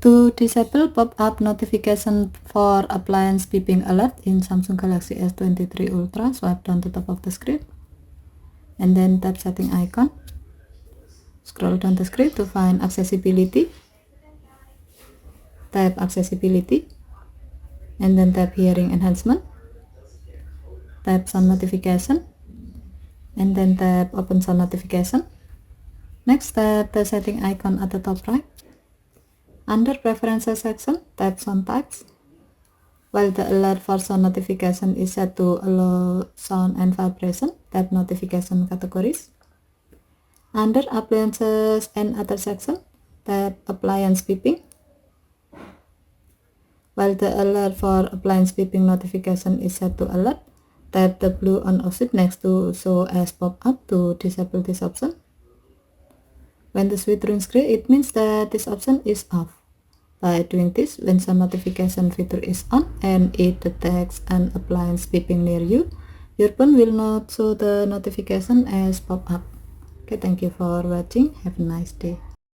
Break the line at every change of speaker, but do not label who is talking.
To disable pop-up notification for appliance beeping alert in Samsung Galaxy S23 Ultra, swipe down to top of the screen and then tap setting icon. Scroll down the screen to find accessibility. Tap accessibility and then tap hearing enhancement. Tap sound notification and then tap open sound notification. Next, tap the setting icon at the top right. Under preferences section, tap sound types. While the alert for sound notification is set to allow sound and vibration, tap notification categories. Under appliances and other section, tap appliance beeping. While the alert for appliance beeping notification is set to alert, tap the blue on off switch next to show as pop-up to disable this option. When the switch turns gray, it means that this option is off. By doing this, when some notification feature is on and it detects an appliance beeping near you, your phone will not show the notification as pop-up. Okay, thank you for watching. Have a nice day.